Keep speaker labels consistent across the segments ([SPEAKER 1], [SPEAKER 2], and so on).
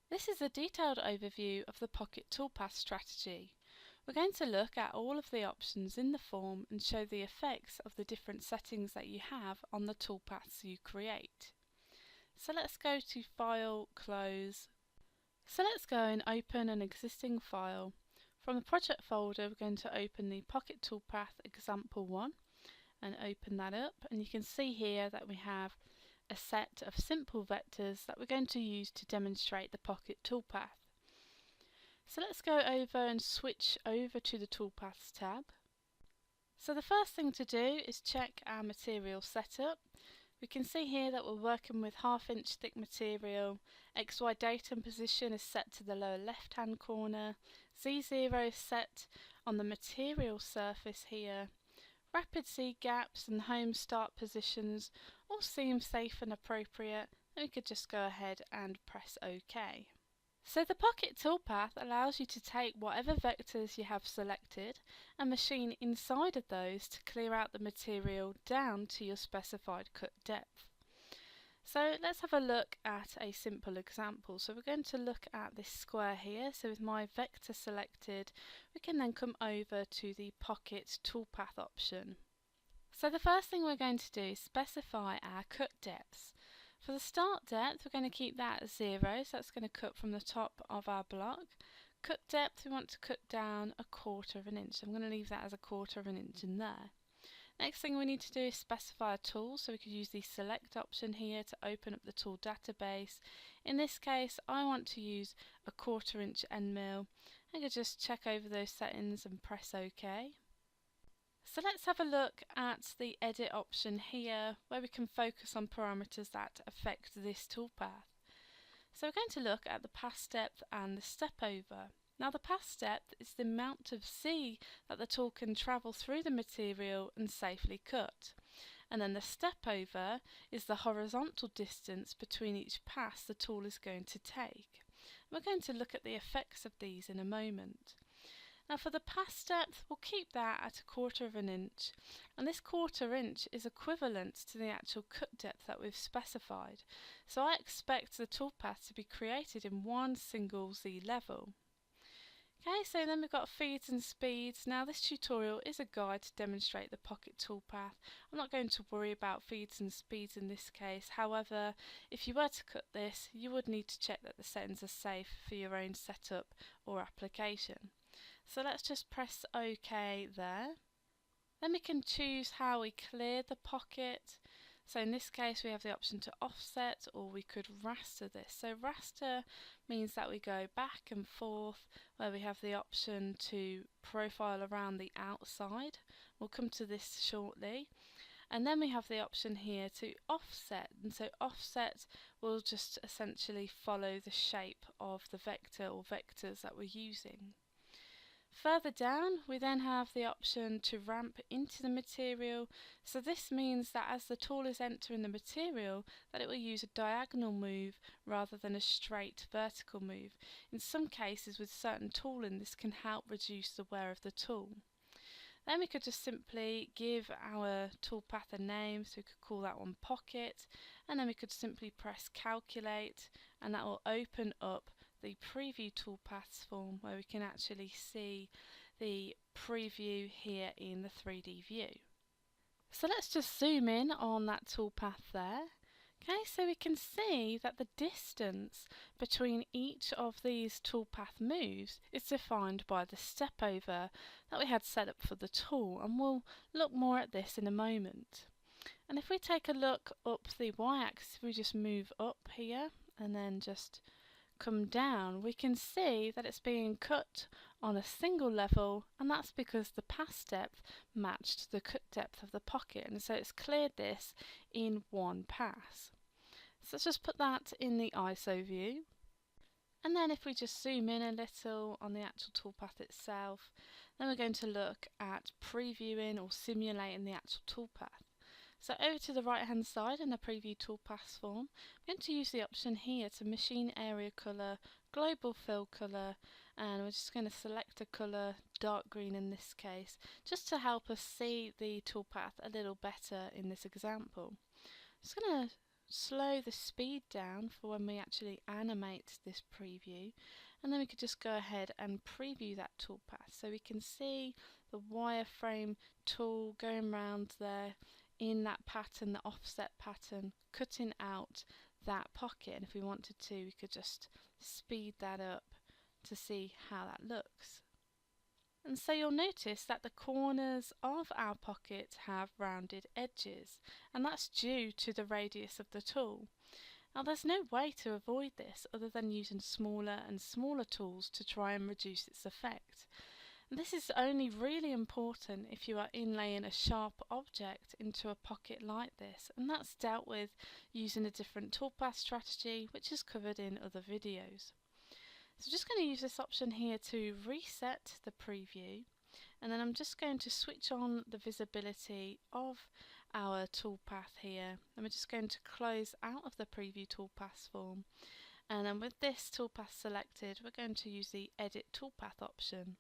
[SPEAKER 1] This is a detailed overview of the Pocket Toolpath strategy. We're going to look at all of the options in the form and show the effects of the different settings that you have on the toolpaths you create. So let's go to File, Close. So let's go and open an existing file. From the project folder, we're going to open the Pocket Toolpath Example 1 and open that up, and you can see here that we have a set of simple vectors that we're going to use to demonstrate the Pocket Toolpath. So let's go over and switch over to the Toolpaths tab. So the first thing to do is check our material setup. We can see here that we're working with 1/2 inch thick material. XY datum position is set to the lower left hand corner. Z0 is set on the material surface here. Rapid Z gaps and home start positions all seem safe and appropriate, and we could just go ahead and press OK. So the Pocket Toolpath allows you to take whatever vectors you have selected and machine inside of those to clear out the material down to your specified cut depth. So let's have a look at a simple example. So we're going to look at this square here. So with my vector selected, we can then come over to the Pocket Toolpath option. So the first thing we're going to do is specify our cut depths. For the start depth, we're going to keep that at 0, so that's going to cut from the top of our block. Cut depth, we want to cut down 1/4 inch. I'm going to leave that as 1/4 inch in there. Next thing we need to do is specify a tool, so we could use the select option here to open up the tool database. In this case, I want to use 1/4 inch end mill. I could just check over those settings and press OK. So let's have a look at the edit option here, where we can focus on parameters that affect this toolpath. So we're going to look at the pass depth and the step over. Now the pass depth is the amount of Z that the tool can travel through the material and safely cut. And then the step over is the horizontal distance between each pass the tool is going to take. We're going to look at the effects of these in a moment. Now for the pass depth, we'll keep that at 1/4 inch, and this 1/4 inch is equivalent to the actual cut depth that we've specified. So I expect the toolpath to be created in one single Z level. Okay, so then we've got feeds and speeds. Now this tutorial is a guide to demonstrate the Pocket Toolpath. I'm not going to worry about feeds and speeds in this case. However, if you were to cut this, you would need to check that the settings are safe for your own setup or application. So let's just press OK there. Then we can choose how we clear the pocket. So in this case we have the option to offset, or we could raster this. So raster means that we go back and forth, where we have the option to profile around the outside. We'll come to this shortly. And then we have the option here to offset, and so offset will just essentially follow the shape of the vector or vectors that we're using. Further down, we then have the option to ramp into the material. So this means that as the tool is entering the material, that it will use a diagonal move rather than a straight vertical move. In some cases with certain tooling, this can help reduce the wear of the tool. Then we could just simply give our toolpath a name, so we could call that one Pocket, and then we could simply press Calculate, and that will open up the preview toolpaths form, where we can actually see the preview here in the 3D view. So let's just zoom in on that toolpath there. Okay, so we can see that the distance between each of these toolpath moves is defined by the step over that we had set up for the tool, and we'll look more at this in a moment. And if we take a look up the y-axis, we just move up here and then just come down, we can see that it's being cut on a single level, and that's because the pass depth matched the cut depth of the pocket, and so it's cleared this in one pass. So let's just put that in the ISO view, and then if we just zoom in a little on the actual toolpath itself, then we're going to look at previewing or simulating the actual toolpath. So over to the right hand side in the preview toolpaths form, I'm going to use the option here to machine area colour, global fill colour, and we're just going to select a colour, dark green in this case, just to help us see the toolpath a little better in this example. I'm just going to slow the speed down for when we actually animate this preview, and then we could just go ahead and preview that toolpath so we can see the wireframe tool going around there in that pattern, the offset pattern, cutting out that pocket. And if we wanted to, we could just speed that up to see how that looks. And so you'll notice that the corners of our pocket have rounded edges, and that's due to the radius of the tool. Now there's no way to avoid this other than using smaller and smaller tools to try and reduce its effect. And this is only really important if you are inlaying a sharp object into a pocket like this, and that's dealt with using a different toolpath strategy which is covered in other videos. So I'm just going to use this option here to reset the preview, and then I'm just going to switch on the visibility of our toolpath here, and we're just going to close out of the preview toolpath form, and then with this toolpath selected we're going to use the edit toolpath option.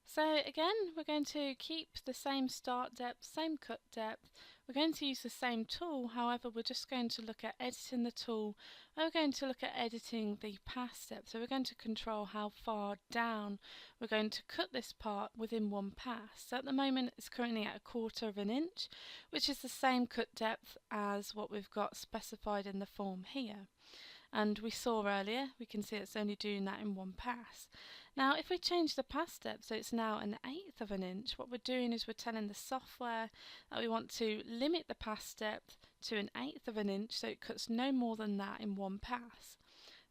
[SPEAKER 1] So again, we're going to keep the same start depth, same cut depth. We're going to use the same tool, however we're just going to look at editing the tool, and we're going to look at editing the pass depth. So we're going to control how far down we're going to cut this part within one pass. So at the moment it's currently at 1/4 of an inch, which is the same cut depth as what we've got specified in the form here. And we saw earlier, we can see it's only doing that in one pass. Now if we change the pass depth so it's now 1/8 of an inch, what we're doing is we're telling the software that we want to limit the pass depth to 1/8 of an inch so it cuts no more than that in one pass.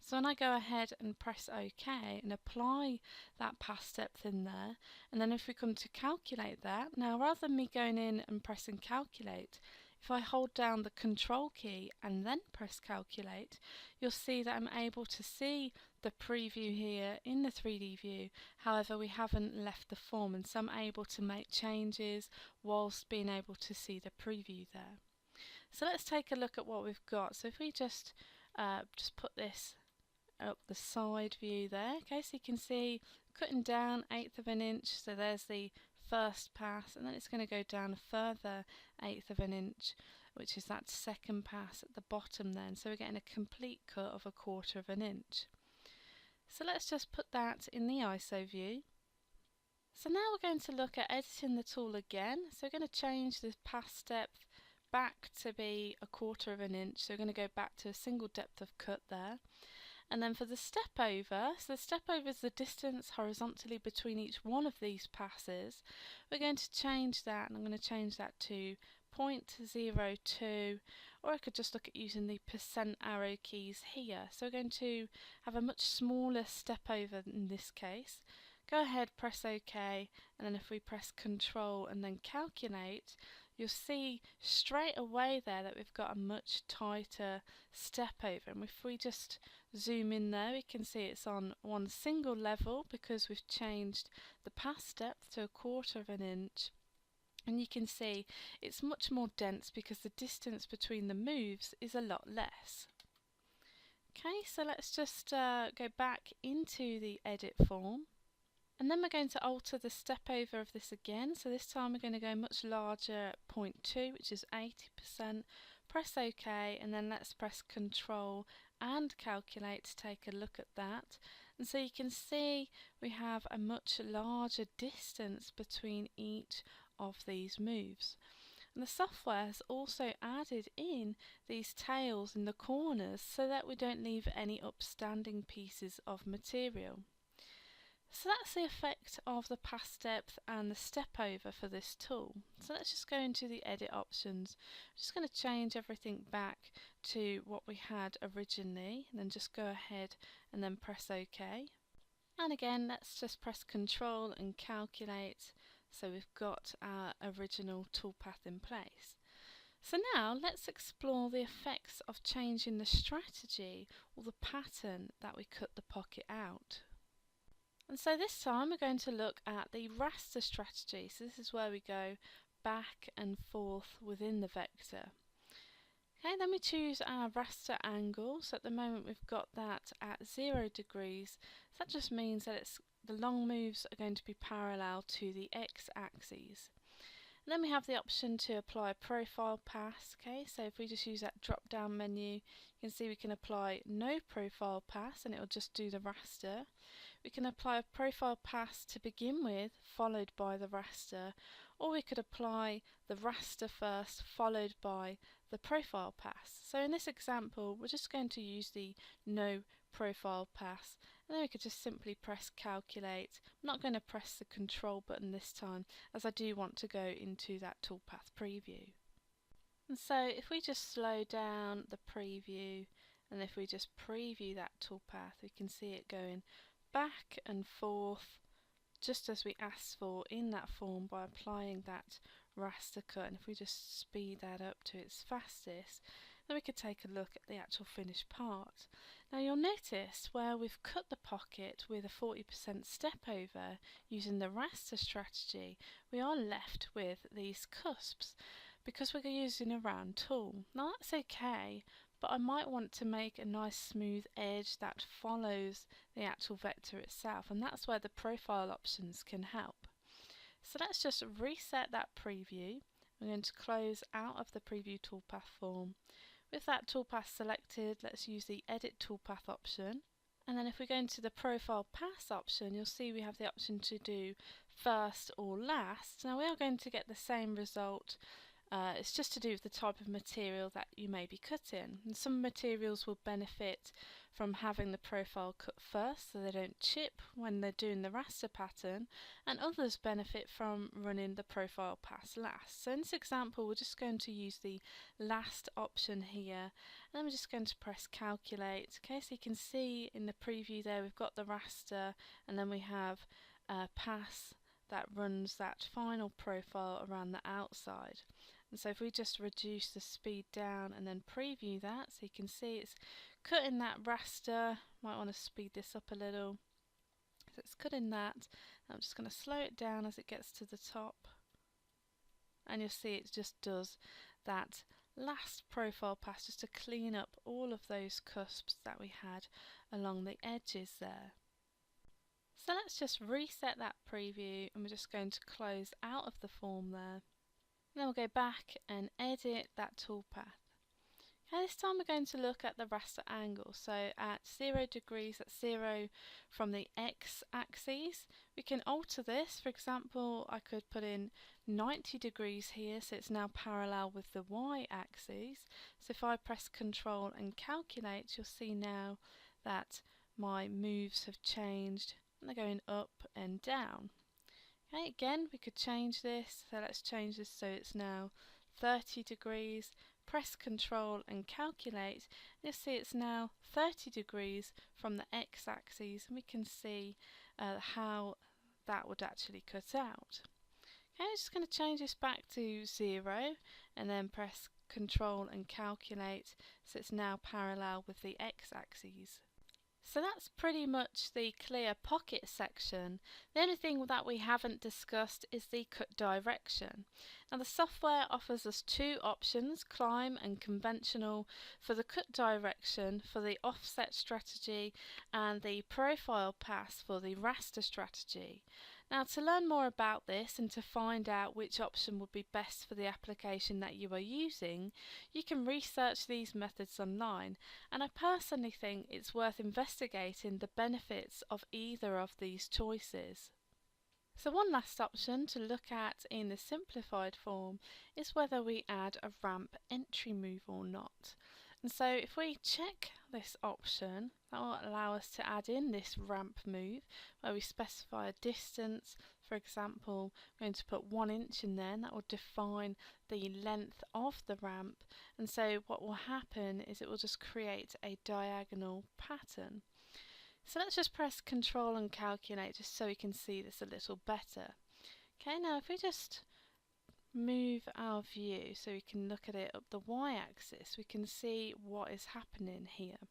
[SPEAKER 1] So when I go ahead and press OK and apply that pass depth in there, and then if we come to calculate that, now rather than me going in and pressing calculate, if I hold down the control key and then press calculate, you'll see that I'm able to see the preview here in the 3D view. However, we haven't left the form, and so I'm able to make changes whilst being able to see the preview there. So let's take a look at what we've got. So if we just put this up the side view there, okay, so you can see cutting down 1/8 of an inch, so there's the first pass, and then it's going to go down a further 1/8 of an inch, which is that second pass at the bottom then, so we're getting a complete cut of 1/4 of an inch. So let's just put that in the ISO view. So now we're going to look at editing the tool again, so we're going to change the pass depth back to be 1/4 of an inch, so we're going to go back to a single depth of cut there. And then for the step over, so the step over is the distance horizontally between each one of these passes. We're going to change that, and I'm going to change that to 0.02, or I could just look at using the % arrow keys here. So we're going to have a much smaller step over in this case. Go ahead, press OK, and then if we press Control and then calculate, you'll see straight away there that we've got a much tighter step over. And if we just zoom in there, we can see it's on one single level because we've changed the pass depth to 1/4 of an inch. And you can see it's much more dense because the distance between the moves is a lot less. Okay, so let's just go back into the edit form. And then we're going to alter the step over of this again. So this time we're going to go much larger, 0.2, which is 80%. Press OK, and then let's press Control and calculate to take a look at that. And so you can see we have a much larger distance between each of these moves. And the software has also added in these tails in the corners so that we don't leave any upstanding pieces of material. So that's the effect of the pass depth and the step over for this tool. So let's just go into the edit options. I'm just going to change everything back to what we had originally, and then just go ahead and then press OK. And again, let's just press Control and calculate, so we've got our original toolpath in place. So now let's explore the effects of changing the strategy or the pattern that we cut the pocket out. And so this time we're going to look at the raster strategy. So this is where we go back and forth within the vector. Okay, then we choose our raster angle. So at the moment we've got that at 0 degrees. So that just means that the long moves are going to be parallel to the x-axis. And then we have the option to apply a profile pass. Okay, so if we just use that drop down menu, you can see we can apply no profile pass and it will just do the raster. We can apply a profile pass to begin with, followed by the raster, or we could apply the raster first, followed by the profile pass. So in this example, we're just going to use the no profile pass, and then we could just simply press calculate. I'm not going to press the control button this time, as I do want to go into that toolpath preview. And so if we just slow down the preview, and if we just preview that toolpath, we can see it going back and forth just as we asked for in that form by applying that raster cut. And if we just speed that up to its fastest, then we could take a look at the actual finished part. Now you'll notice where we've cut the pocket with a 40% step over using the raster strategy, we are left with these cusps because we're using a round tool. Now that's okay, but I might want to make a nice smooth edge that follows the actual vector itself, and that's where the profile options can help. So let's just reset that preview. I'm going to close out of the preview toolpath form. With that toolpath selected, let's use the edit toolpath option, and then if we go into the profile pass option, you'll see we have the option to do first or last. Now we are going to get the same result. It's just to do with the type of material that you may be cutting, and some materials will benefit from having the profile cut first so they don't chip when they're doing the raster pattern, and others benefit from running the profile pass last. So in this example we're just going to use the last option here, and I'm just going to press calculate. Okay, so you can see in the preview there we've got the raster, and then we have pass that runs that final profile around the outside. And so if we just reduce the speed down and then preview that, so you can see it's cutting that raster. Might want to speed this up a little. So it's cutting that. I'm just going to slow it down as it gets to the top, and you'll see it just does that last profile pass just to clean up all of those cusps that we had along the edges there. So let's just reset that preview, and we're just going to close out of the form there. Then we'll go back and edit that toolpath. Okay, this time we're going to look at the raster angle. So at 0 degrees, that's 0 from the x-axis. We can alter this. For example, I could put in 90 degrees here, so it's now parallel with the y-axis. So if I press Control and calculate, you'll see now that my moves have changed and they're going up and down. Okay, again we could change this, so let's change this so it's now 30 degrees, press Control and calculate, and you'll see it's now 30 degrees from the x-axis, and we can see how that would actually cut out. Okay, I'm just going to change this back to 0 and then press Control and calculate, so it's now parallel with the x-axis. So that's pretty much the clear pocket section. The only thing that we haven't discussed is the cut direction. Now the software offers us two options, climb and conventional, for the cut direction for the offset strategy and the profile pass for the raster strategy. Now to learn more about this and to find out which option would be best for the application that you are using, you can research these methods online, and I personally think it's worth investigating the benefits of either of these choices. So one last option to look at in the simplified form is whether we add a ramp entry move or not. And so if we check this option, that will allow us to add in this ramp move where we specify a distance. For example, I'm going to put 1 inch in there, and that will define the length of the ramp. And so what will happen is it will just create a diagonal pattern. So let's just press Control and calculate just so we can see this a little better. Okay, now if we just move our view so we can look at it up the y-axis, we can see what is happening here.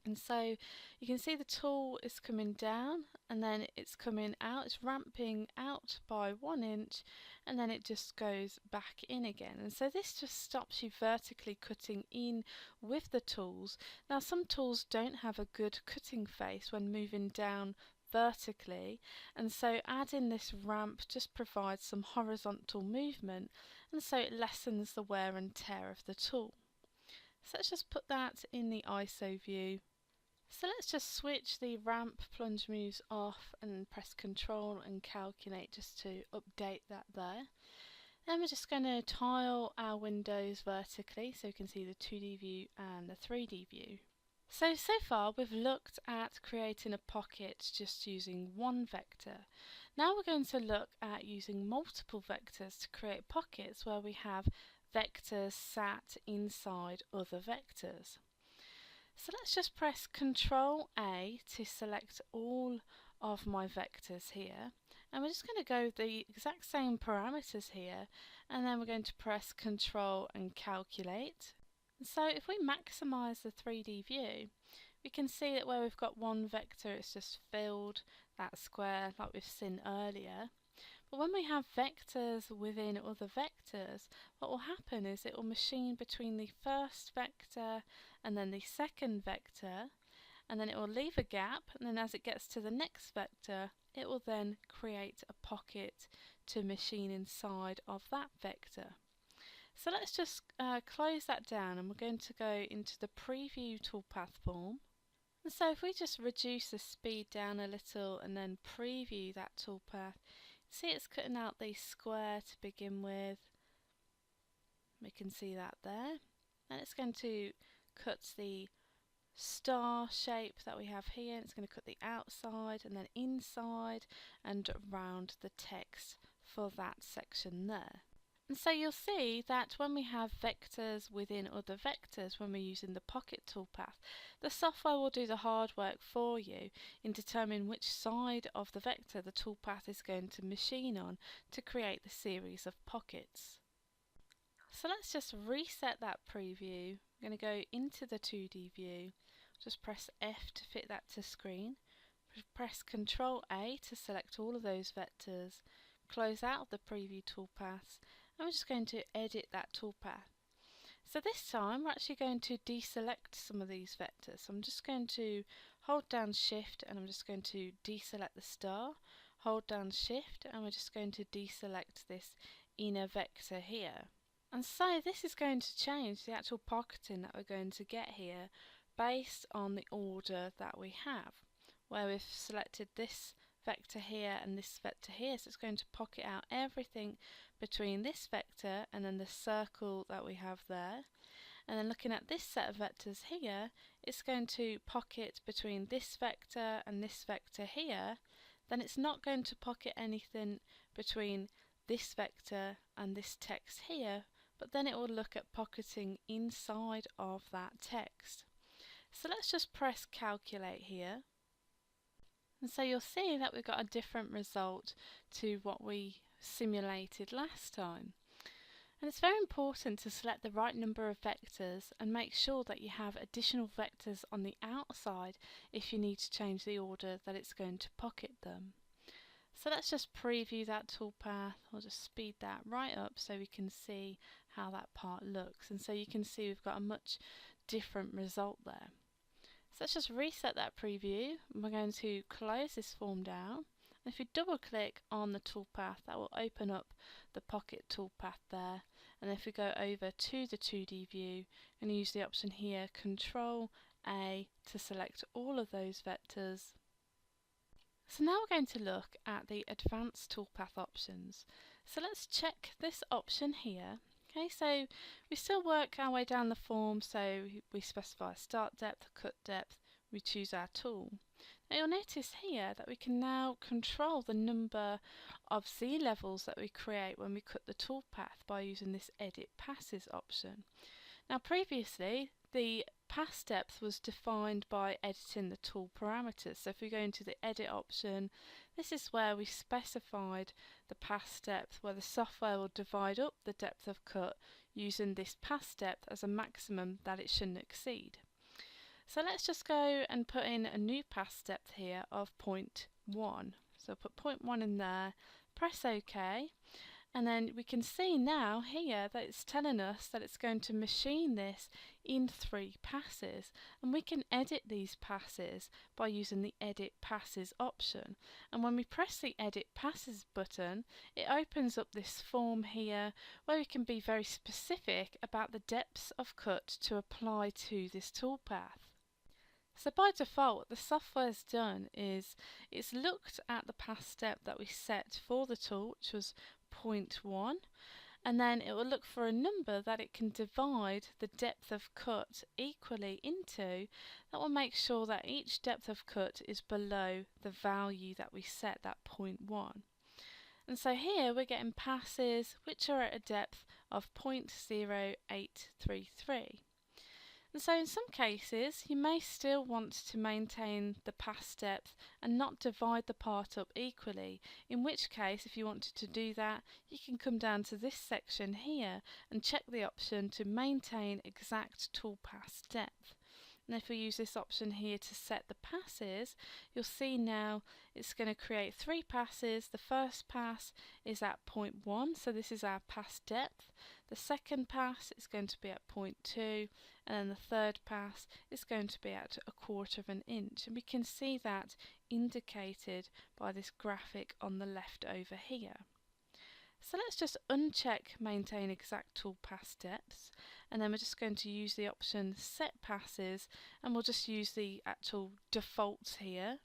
[SPEAKER 1] And so you can see the tool is coming down and then it's coming out, it's ramping out by 1 inch, and then it just goes back in again. And so this just stops you vertically cutting in with the tools. Now some tools don't have a good cutting face when moving down vertically, and so adding this ramp just provides some horizontal movement, and so it lessens the wear and tear of the tool. So let's just put that in the ISO view. So let's just switch the ramp plunge moves off and press Control and calculate just to update that there. Then we're just going to tile our windows vertically so you can see the 2D view and the 3D view. So far we've looked at creating a pocket just using one vector. Now we're going to look at using multiple vectors to create pockets where we have vectors sat inside other vectors. So let's just press Control A to select all of my vectors here, and we're just going to go the exact same parameters here, and then we're going to press Control and calculate. And so if we maximize the 3D view, we can see that where we've got one vector, it's just filled that square like we've seen earlier. But when we have vectors within other vectors, what will happen is it will machine between the first vector and then the second vector, and then it will leave a gap, and then as it gets to the next vector, it will then create a pocket to machine inside of that vector. So let's just close that down, and we're going to go into the preview toolpath form. And so if we just reduce the speed down a little and then preview that toolpath, see it's cutting out the square to begin with. We can see that there. And it's going to cut the star shape that we have here. It's going to cut the outside and then inside and around the text for that section there. And so you'll see that when we have vectors within other vectors, when we're using the Pocket Toolpath, the software will do the hard work for you in determining which side of the vector the toolpath is going to machine on to create the series of pockets. So let's just reset that preview. I'm going to go into the 2D view, just press F to fit that to screen, press Control A to select all of those vectors, close out the preview toolpaths, and we're just going to edit that toolpath. So this time we're actually going to deselect some of these vectors. So I'm just going to hold down Shift and I'm just going to deselect the star, hold down Shift, and we're just going to deselect this inner vector here. And so this is going to change the actual pocketing that we're going to get here based on the order that we have, where we've selected this vector here and this vector here, so it's going to pocket out everything between this vector and then the circle that we have there. And then looking at this set of vectors here, it's going to pocket between this vector and this vector here. Then it's not going to pocket anything between this vector and this text here, but then it will look at pocketing inside of that text. So let's just press calculate here. And so you'll see that we've got a different result to what we simulated last time. And it's very important to select the right number of vectors and make sure that you have additional vectors on the outside if you need to change the order that it's going to pocket them. So let's just preview that toolpath. I'll just speed that right up so we can see how that part looks. And so you can see we've got a much different result there. So let's just reset that preview. We're going to close this form down. And if you double click on the toolpath, that will open up the Pocket Toolpath there. And if we go over to the 2D view and use the option here, Control A to select all of those vectors. So now we're going to look at the Advanced Toolpath options. So let's check this option here. Okay, so we still work our way down the form, so we specify start depth, cut depth, we choose our tool. Now you'll notice here that we can now control the number of Z levels that we create when we cut the toolpath by using this Edit Passes option. Now previously the pass depth was defined by editing the tool parameters. So if we go into the edit option, this is where we specified the pass depth, where the software will divide up the depth of cut using this pass depth as a maximum that it shouldn't exceed. So let's just go and put in a new pass depth here of 0.1. So put 0.1 in there, press OK, And then we can see now here that it's telling us that it's going to machine this in 3 passes, and we can edit these passes by using the Edit Passes option. And when we press the Edit Passes button, it opens up this form here where we can be very specific about the depths of cut to apply to this toolpath. So by default, what the software's done is it's looked at the pass depth that we set for the tool, which was 0.1, and then it will look for a number that it can divide the depth of cut equally into. That will make sure that each depth of cut is below the value that we set, that 0.1. And so here we're getting passes which are at a depth of 0.0833. And so in some cases you may still want to maintain the pass depth and not divide the part up equally, in which case if you wanted to do that you can come down to this section here and check the option to maintain exact toolpath depth. And if we use this option here to set the passes, you'll see now it's going to create 3 passes. The first pass is at 0.1, so this is our pass depth. The second pass is going to be at 0.2, and then the third pass is going to be at 1/4 of an inch. And we can see that indicated by this graphic on the left over here. So let's just uncheck Maintain Exact Toolpath Depths, and then we're just going to use the option Set Passes, and we'll just use the actual defaults here.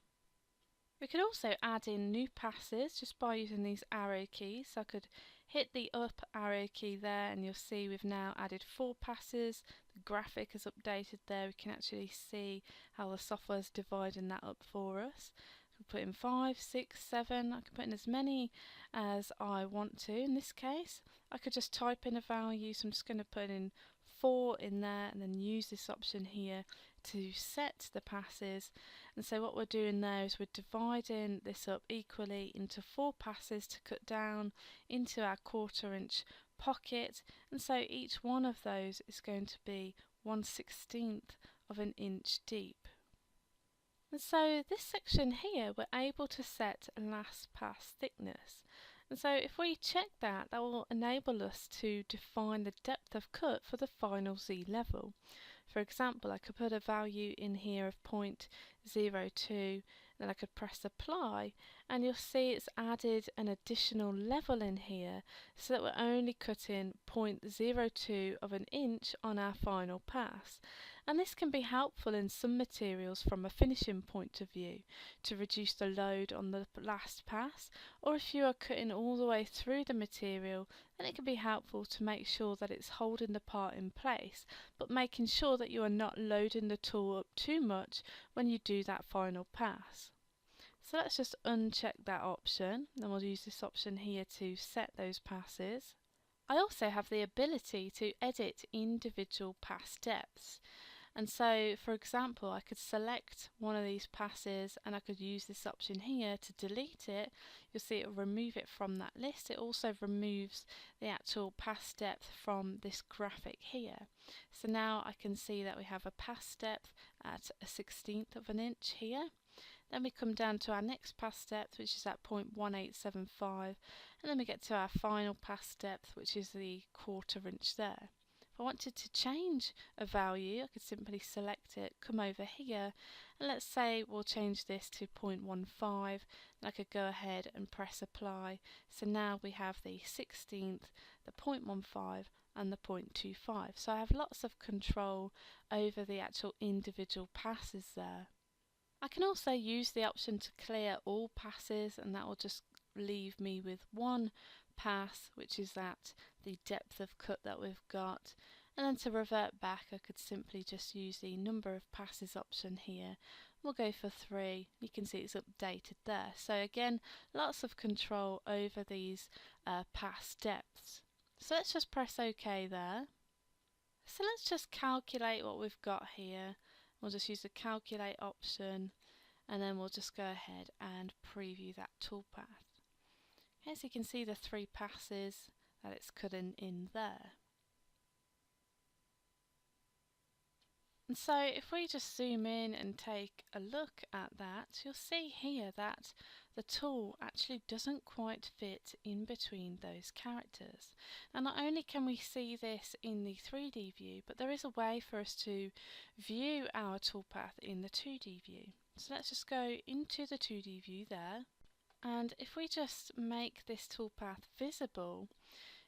[SPEAKER 1] We could also add in new passes just by using these arrow keys. So I could hit the up arrow key there, and you'll see we've now added 4 passes. The graphic is updated there. We can actually see how the software's dividing that up for us. I can put in 5, 6, 7. I can put in as many as I want to. In this case, I could just type in a value, so I'm just going to put in 4 in there and then use this option here to set the passes. And so what we're doing there is we're dividing this up equally into 4 passes to cut down into our 1/4 inch pocket, and so each one of those is going to be 1/16 of an inch deep. And so this section here we're able to set last pass thickness. And so if we check that, that will enable us to define the depth of cut for the final Z level. For example, I could put a value in here of 0.02, then I could press apply, and you'll see it's added an additional level in here so that we're only cutting 0.02 of an inch on our final pass. And this can be helpful in some materials from a finishing point of view to reduce the load on the last pass, or if you are cutting all the way through the material, then it can be helpful to make sure that it's holding the part in place, but making sure that you are not loading the tool up too much when you do that final pass. So let's just uncheck that option, then we'll use this option here to set those passes. I also have the ability to edit individual pass depths. And so, for example, I could select one of these passes and I could use this option here to delete it. You'll see it will remove it from that list. It also removes the actual pass depth from this graphic here. So now I can see that we have a pass depth at 1/16 of an inch here. Then we come down to our next pass depth, which is at 0.1875, and then we get to our final pass depth, which is the 1/4 inch there. If I wanted to change a value, I could simply select it, come over here, and let's say we'll change this to 0.15, and I could go ahead and press apply. So now we have the 1/16, the 0.15 and the 0.25. So I have lots of control over the actual individual passes there. I can also use the option to clear all passes, and that will just leave me with one pass, which is at the depth of cut that we've got. And then to revert back, I could simply just use the number of passes option here. We'll go for 3. You can see it's updated there. So again, lots of control over these pass depths. So let's just press OK there. So let's just calculate what we've got here. We'll just use the calculate option, and then we'll just go ahead and preview that toolpath. Okay, so you can see the 3 passes that it's cutting in there. And so if we just zoom in and take a look at that, you'll see here that the tool actually doesn't quite fit in between those characters. And not only can we see this in the 3D view, but there is a way for us to view our toolpath in the 2D view. So let's just go into the 2D view there, and if we just make this toolpath visible,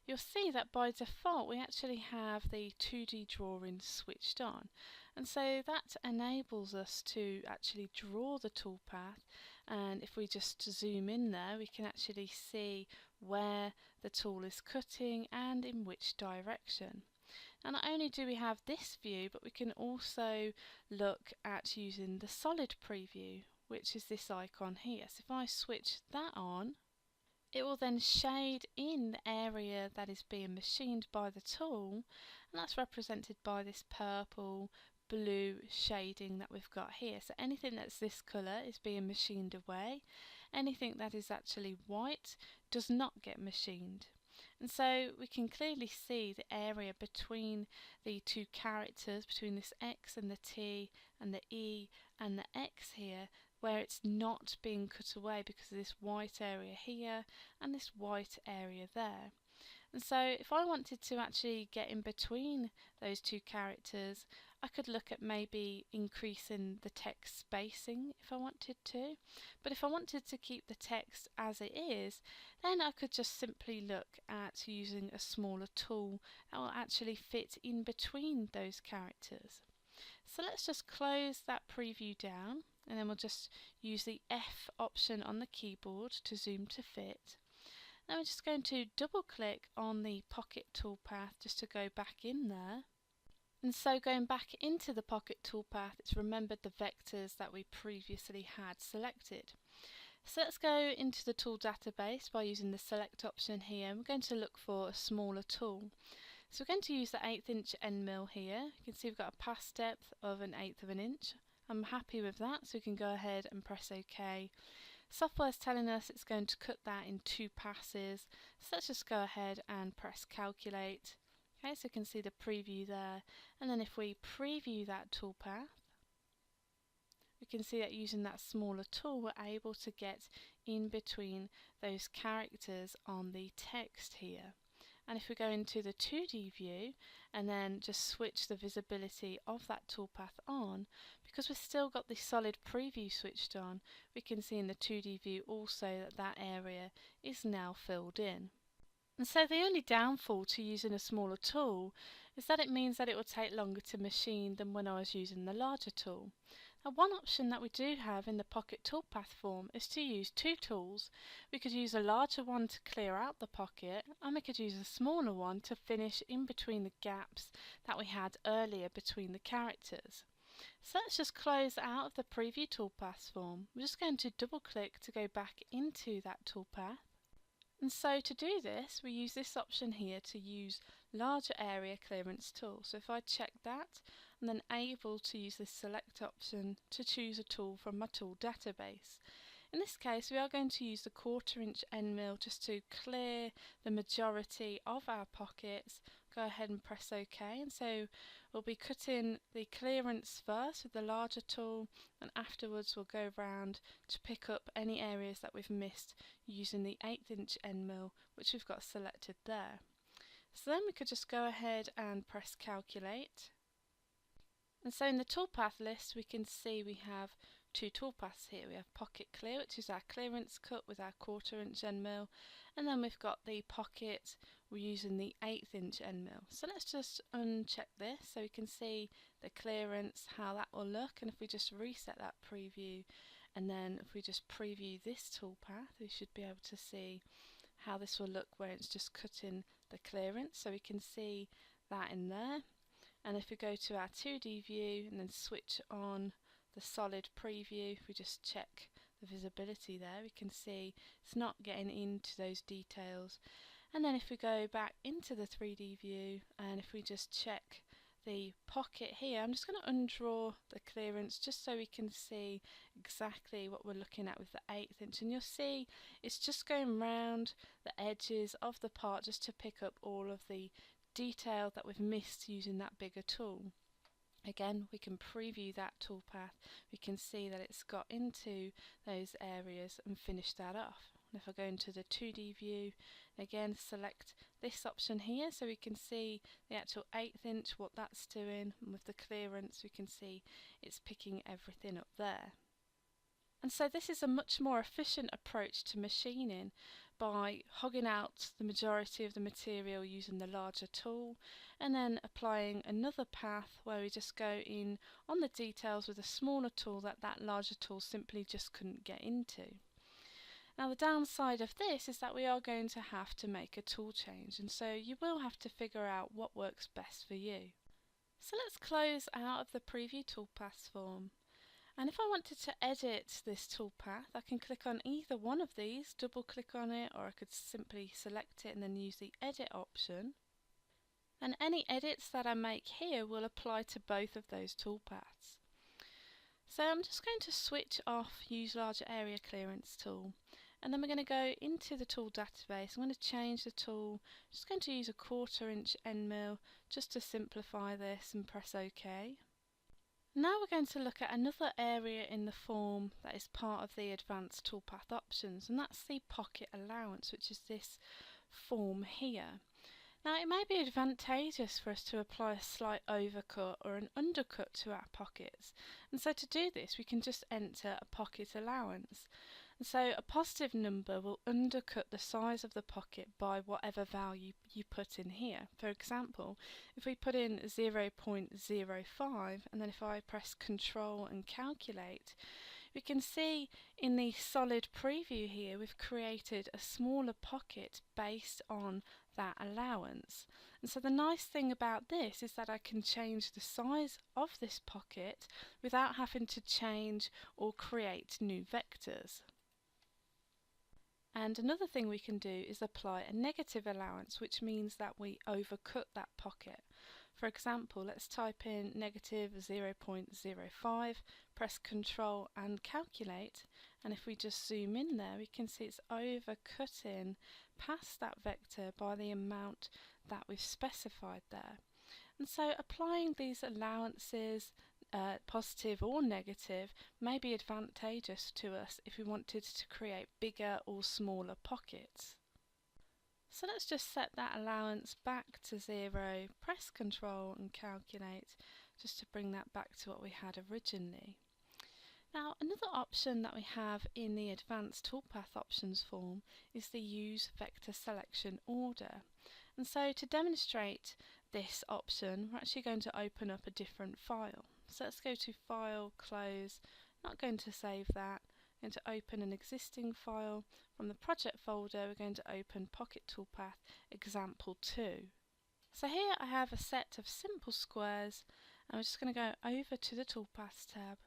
[SPEAKER 1] you'll see that by default we actually have the 2D drawing switched on, and so that enables us to actually draw the toolpath. And if we just zoom in there, we can actually see where the tool is cutting and in which direction. And not only do we have this view, but we can also look at using the solid preview, which is this icon here. So if I switch that on, it will then shade in the area that is being machined by the tool, and that's represented by this purple blue shading that we've got here. So anything that's this colour is being machined away. Anything that is actually white does not get machined. And so we can clearly see the area between the two characters, between this X and the T and the E and the X here, where it's not being cut away because of this white area here and this white area there. And so if I wanted to actually get in between those two characters, I could look at maybe increasing the text spacing if I wanted to. But if I wanted to keep the text as it is, then I could just simply look at using a smaller tool that will actually fit in between those characters. So let's just close that preview down, and then we'll just use the F option on the keyboard to zoom to fit. Then we're just going to double click on the Pocket Toolpath just to go back in there. And so going back into the Pocket Toolpath, it's remembered the vectors that we previously had selected. So let's go into the tool database by using the select option here. We're going to look for a smaller tool. So we're going to use the 1/8 inch end mill here. You can see we've got a pass depth of 1/8 of an inch. I'm happy with that, so we can go ahead and press OK. Software's telling us it's going to cut that in 2 passes, so let's just go ahead and press calculate. Okay, so you can see the preview there, and then if we preview that toolpath, we can see that using that smaller tool we're able to get in between those characters on the text here. And if we go into the 2D view and then just switch the visibility of that toolpath on, because we've still got the solid preview switched on, we can see in the 2D view also that that area is now filled in. And so the only downfall to using a smaller tool is that it means that it will take longer to machine than when I was using the larger tool. Now, one option that we do have in the Pocket Toolpath form is to use 2 tools. We could use a larger one to clear out the pocket, and we could use a smaller one to finish in between the gaps that we had earlier between the characters. So let's just close out of the Preview Toolpaths form. We're just going to double click to go back into that toolpath. And so to do this, we use this option here to use larger area clearance tool. So if I check that, I'm then able to use this select option to choose a tool from my tool database. In this case, we are going to use the 1/4 inch end mill just to clear the majority of our pockets. Go ahead and press OK, and so we'll be cutting the clearance first with the larger tool, and afterwards we'll go around to pick up any areas that we've missed using the 1/8 inch end mill, which we've got selected there. So then we could just go ahead and press calculate. And so in the toolpath list we can see we have 2 toolpaths here. We have Pocket Clear, which is our clearance cut with our 1/4 inch end mill, and then we've got the pocket, we're using the 1/8 inch end mill. So let's just uncheck this so we can see the clearance, how that will look, and if we just reset that preview, and then if we just preview this toolpath, we should be able to see how this will look where it's just cutting the clearance. So we can see that in there. And if we go to our 2D view and then switch on the solid preview, if we just check the visibility there, we can see it's not getting into those details. And then if we go back into the 3D view and if we just check the pocket here, I'm just going to undraw the clearance just so we can see exactly what we're looking at with the 1/8 inch, and you'll see it's just going round the edges of the part just to pick up all of the detail that we've missed using that bigger tool. Again, we can preview that toolpath. We can see that it's got into those areas and finished that off. And if I go into the 2D view, again select this option here so we can see the actual 1/8 inch, what that's doing, and with the clearance we can see it's picking everything up there. And so this is a much more efficient approach to machining by hogging out the majority of the material using the larger tool and then applying another path where we just go in on the details with a smaller tool that larger tool simply just couldn't get into. Now the downside of this is that we are going to have to make a tool change, and so you will have to figure out what works best for you. So let's close out of the Preview Toolpaths form. And if I wanted to edit this toolpath, I can click on either one of these, double click on it, or I could simply select it and then use the edit option. And any edits that I make here will apply to both of those toolpaths. So I'm just going to switch off Use Larger Area Clearance tool, and then we're going to go into the tool database. I'm going to change the tool, I'm just going to use a 1/4 inch end mill just to simplify this and press OK. Now we're going to look at another area in the form that is part of the advanced toolpath options, and that's the pocket allowance, which is this form here. Now it may be advantageous for us to apply a slight overcut or an undercut to our pockets, and so to do this we can just enter a pocket allowance. And so a positive number will undercut the size of the pocket by whatever value you put in here. For example, if we put in 0.05 and then if I press Control and calculate, we can see in the solid preview here we've created a smaller pocket based on that allowance. And so the nice thing about this is that I can change the size of this pocket without having to change or create new vectors. And another thing we can do is apply a negative allowance, which means that we overcut that pocket. For example, let's type in negative 0.05, press Control and calculate, and if we just zoom in there we can see it's overcutting past that vector by the amount that we've specified there. And so applying these allowances, positive or negative, may be advantageous to us if we wanted to create bigger or smaller pockets. So let's just set that allowance back to 0, press Control and calculate just to bring that back to what we had originally. Now another option that we have in the Advanced Toolpath Options form is the Use Vector Selection Order. And so to demonstrate this option we're actually going to open up a different file. So let's go to File, Close, not going to save that, I'm going to open an existing file. From the project folder we're going to open Pocket Toolpath Example 2. So here I have a set of simple squares and we're just going to go over to the Toolpaths tab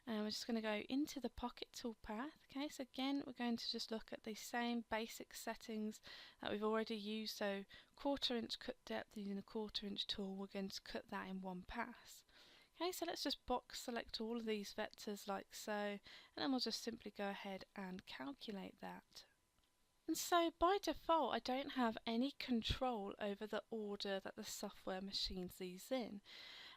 [SPEAKER 1] and we're just going to go into the Pocket Toolpath. Okay, so again we're going to just look at the same basic settings that we've already used, so 1/4 inch cut depth using a 1/4 inch tool, we're going to cut that in one pass. Okay, so let's just box select all of these vectors like so, and then we'll just simply go ahead and calculate that. And so by default I don't have any control over the order that the software machines these in,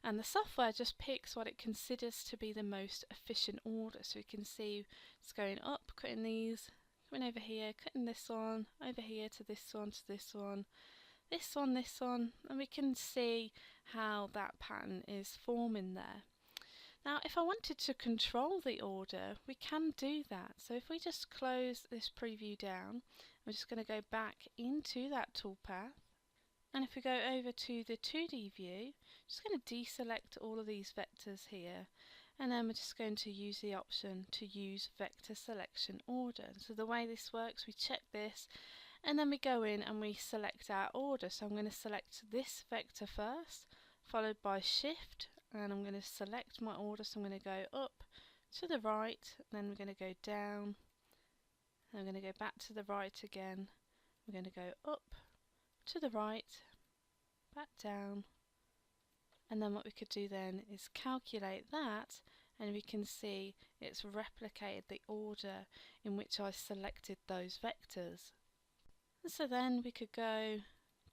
[SPEAKER 1] and the software just picks what it considers to be the most efficient order. So we can see it's going up, cutting these, coming over here, cutting this one, over here to this one, to this one, this one, this one, and we can see how that pattern is forming there. Now if I wanted to control the order we can do that. So if we just close this preview down, we're just going to go back into that toolpath, and if we go over to the 2D view, just going to deselect all of these vectors here, and then we're just going to use the option to use vector selection order. So the way this works, we check this and then we go in and we select our order. So I'm going to select this vector first, followed by Shift, and I'm going to select my order. So I'm going to go up to the right, then we're going to go down, and I'm going to go back to the right again, we're going to go up to the right, back down, and then what we could do then is calculate that, and we can see it's replicated the order in which I selected those vectors. And so then we could go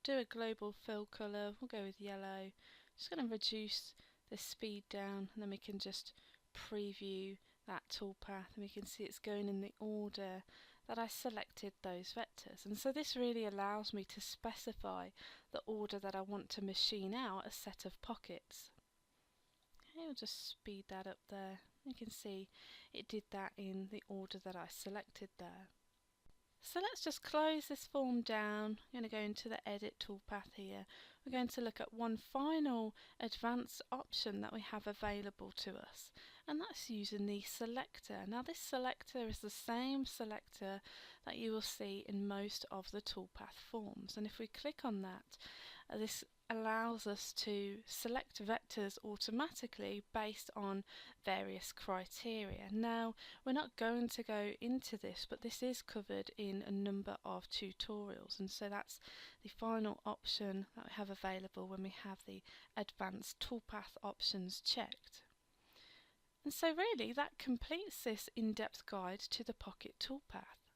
[SPEAKER 1] do a global fill colour, we'll go with yellow, just going to reduce the speed down, and then we can just preview that toolpath, and we can see it's going in the order that I selected those vectors. And so this really allows me to specify the order that I want to machine out a set of pockets. Okay, we'll just speed that up there. You can see it did that in the order that I selected there. So let's just close this form down. I'm going to go into the Edit Toolpath here. We're going to look at one final advanced option that we have available to us, and that's using the selector. Now this selector is the same selector that you will see in most of the toolpath forms, and if we click on that, this allows us to select vectors automatically based on various criteria. Now we're not going to go into this, but this is covered in a number of tutorials, and so that's the final option that we have available when we have the advanced toolpath options checked. And so really that completes this in-depth guide to the Pocket Toolpath.